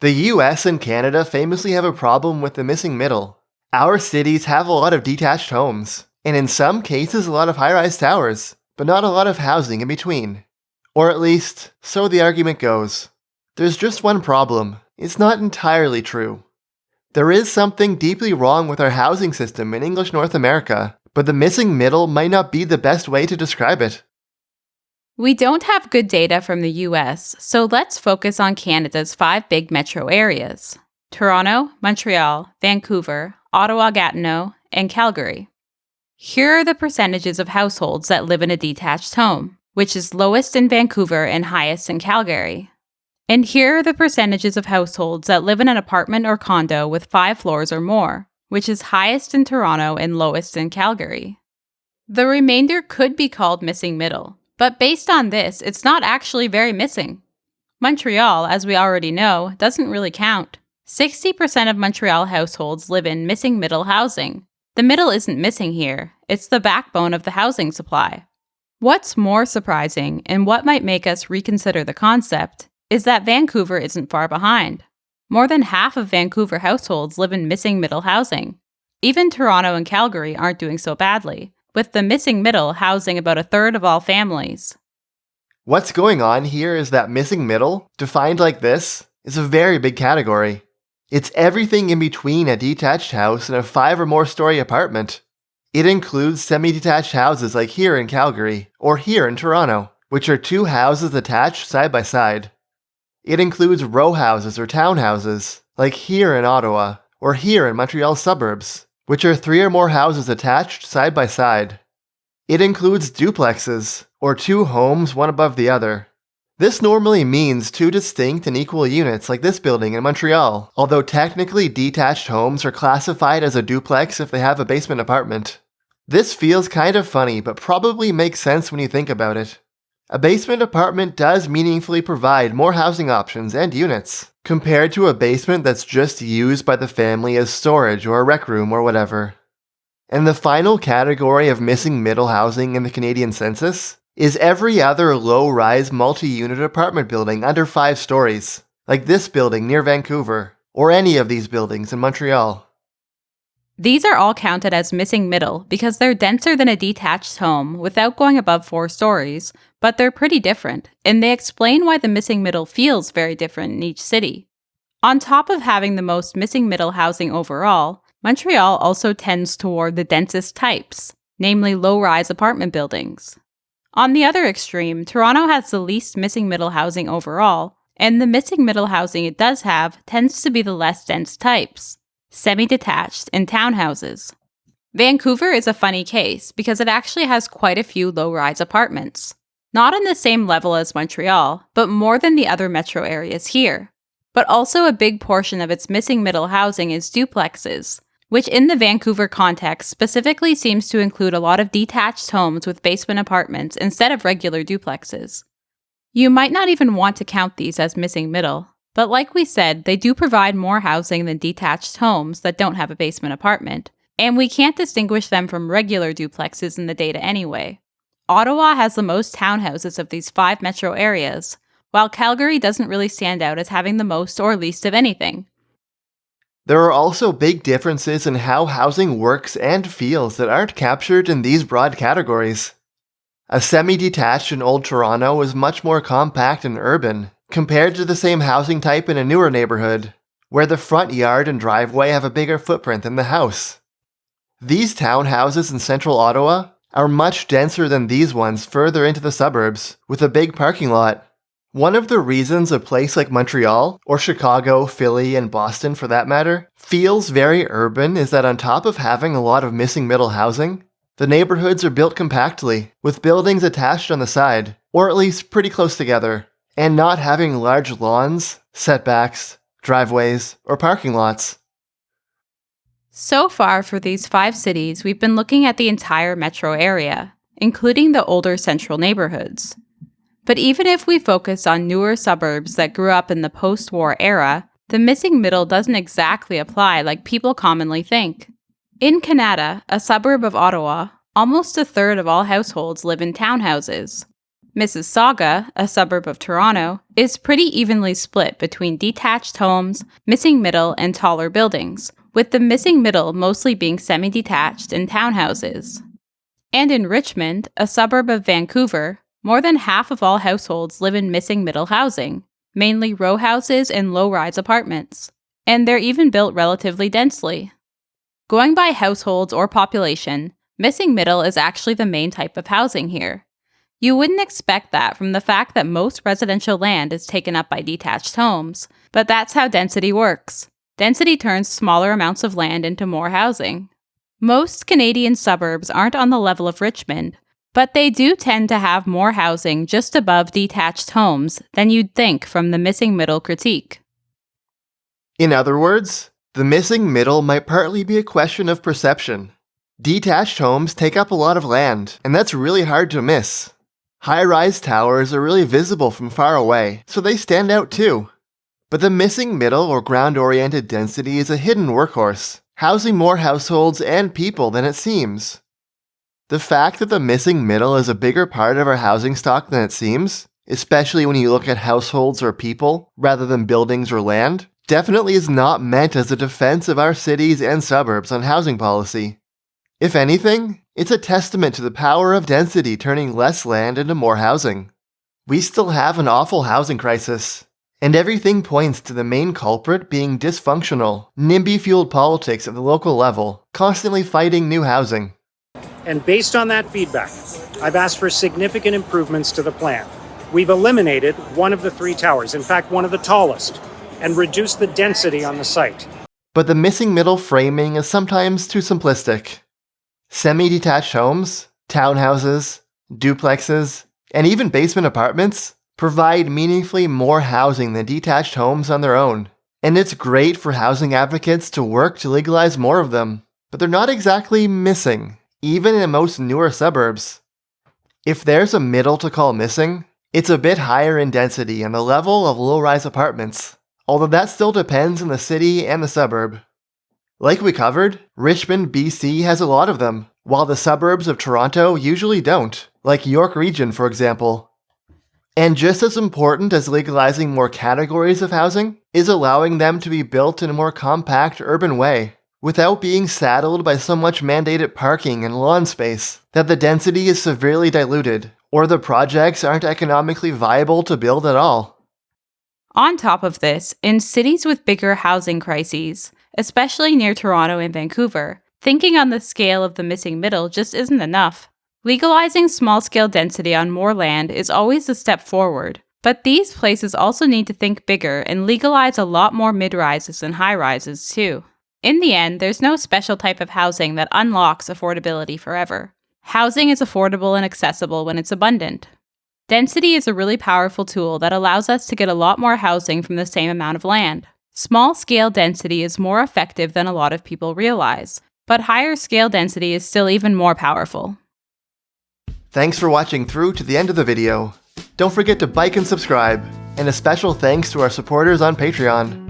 The US and Canada famously have a problem with the missing middle. Our cities have a lot of detached homes, and in some cases a lot of high-rise towers, but not a lot of housing in between. Or at least, so the argument goes. There's just one problem. It's not entirely true. There is something deeply wrong with our housing system in English North America, but the missing middle might not be the best way to describe it. We don't have good data from the US, so let's focus on Canada's 5 big metro areas: Toronto, Montreal, Vancouver, Ottawa-Gatineau, and Calgary. Here are the percentages of households that live in a detached home, which is lowest in Vancouver and highest in Calgary. And here are the percentages of households that live in an apartment or condo with 5 floors or more, which is highest in Toronto and lowest in Calgary. The remainder could be called missing middle, but based on this, it's not actually very missing. Montreal, as we already know, doesn't really count. 60% of Montreal households live in missing middle housing. The middle isn't missing here, it's the backbone of the housing supply. What's more surprising, and what might make us reconsider the concept, is that Vancouver isn't far behind. More than half of Vancouver households live in missing middle housing. Even Toronto and Calgary aren't doing so badly, with the missing middle housing about a third of all families. What's going on here is that missing middle, defined like this, is a very big category. It's everything in between a detached house and a 5 or more story apartment. It includes semi-detached houses like here in Calgary, or here in Toronto, which are 2 houses attached side by side. It includes row houses or townhouses, like here in Ottawa, or here in Montreal suburbs, which are 3 or more houses attached side by side. It includes duplexes, or 2 homes one above the other. This normally means 2 distinct and equal units like this building in Montreal, although technically detached homes are classified as a duplex if they have a basement apartment. This feels kind of funny, but probably makes sense when you think about it. A basement apartment does meaningfully provide more housing options and units, compared to a basement that's just used by the family as storage or a rec room or whatever. And the final category of missing middle housing in the Canadian census is every other low-rise multi-unit apartment building under 5 stories, like this building near Vancouver, or any of these buildings in Montreal. These are all counted as missing middle because they're denser than a detached home without going above 4 stories, but they're pretty different, and they explain why the missing middle feels very different in each city. On top of having the most missing middle housing overall, Montreal also tends toward the densest types, namely low-rise apartment buildings. On the other extreme, Toronto has the least missing middle housing overall, and the missing middle housing it does have tends to be the less dense types, semi-detached and townhouses. Vancouver is a funny case because it actually has quite a few low-rise apartments. Not on the same level as Montreal, but more than the other metro areas here. But also a big portion of its missing middle housing is duplexes, which in the Vancouver context specifically seems to include a lot of detached homes with basement apartments instead of regular duplexes. You might not even want to count these as missing middle, but like we said, they do provide more housing than detached homes that don't have a basement apartment, and we can't distinguish them from regular duplexes in the data anyway. Ottawa has the most townhouses of these 5 metro areas, while Calgary doesn't really stand out as having the most or least of anything. There are also big differences in how housing works and feels that aren't captured in these broad categories. A semi-detached in Old Toronto is much more compact and urban, compared to the same housing type in a newer neighborhood, where the front yard and driveway have a bigger footprint than the house. These townhouses in central Ottawa are much denser than these ones further into the suburbs, with a big parking lot. One of the reasons a place like Montreal, or Chicago, Philly, and Boston for that matter, feels very urban is that on top of having a lot of missing middle housing, the neighborhoods are built compactly, with buildings attached on the side, or at least pretty close together, and not having large lawns, setbacks, driveways, or parking lots. So far for these 5 cities, we've been looking at the entire metro area, including the older central neighborhoods. But even if we focus on newer suburbs that grew up in the post-war era, the missing middle doesn't exactly apply like people commonly think. In Canada, a suburb of Ottawa, almost a third of all households live in townhouses. Mississauga, a suburb of Toronto, is pretty evenly split between detached homes, missing middle, and taller buildings, with the missing middle mostly being semi-detached and townhouses. And in Richmond, a suburb of Vancouver, more than half of all households live in missing middle housing, mainly row houses and low-rise apartments, and they're even built relatively densely. Going by households or population, missing middle is actually the main type of housing here. You wouldn't expect that from the fact that most residential land is taken up by detached homes, but that's how density works. Density turns smaller amounts of land into more housing. Most Canadian suburbs aren't on the level of Richmond, but they do tend to have more housing just above detached homes than you'd think from the missing middle critique. In other words, the missing middle might partly be a question of perception. Detached homes take up a lot of land, and that's really hard to miss. High-rise towers are really visible from far away, so they stand out too. But the missing middle or ground-oriented density is a hidden workhorse, housing more households and people than it seems. The fact that the missing middle is a bigger part of our housing stock than it seems, especially when you look at households or people rather than buildings or land, definitely is not meant as a defense of our cities and suburbs on housing policy. If anything, it's a testament to the power of density turning less land into more housing. We still have an awful housing crisis, and everything points to the main culprit being dysfunctional, NIMBY-fueled politics at the local level, constantly fighting new housing. And based on that feedback, I've asked for significant improvements to the plan. We've eliminated one of the 3 towers, in fact one of the tallest, and reduced the density on the site. But the missing middle framing is sometimes too simplistic. Semi-detached homes, townhouses, duplexes, and even basement apartments provide meaningfully more housing than detached homes on their own. And it's great for housing advocates to work to legalize more of them, but they're not exactly missing, even in most newer suburbs. If there's a middle to call missing, it's a bit higher in density and the level of low-rise apartments, although that still depends on the city and the suburb. Like we covered, Richmond, BC has a lot of them, while the suburbs of Toronto usually don't, like York Region for example. And just as important as legalizing more categories of housing is allowing them to be built in a more compact urban way, without being saddled by so much mandated parking and lawn space that the density is severely diluted, or the projects aren't economically viable to build at all. On top of this, in cities with bigger housing crises, especially near Toronto and Vancouver, thinking on the scale of the missing middle just isn't enough. Legalizing small-scale density on more land is always a step forward, but these places also need to think bigger and legalize a lot more mid-rises and high-rises too. In the end, there's no special type of housing that unlocks affordability forever. Housing is affordable and accessible when it's abundant. Density is a really powerful tool that allows us to get a lot more housing from the same amount of land. Small-scale density is more effective than a lot of people realize, but higher-scale density is still even more powerful. Thanks for watching through to the end of the video. Don't forget to like and subscribe, and a special thanks to our supporters on Patreon.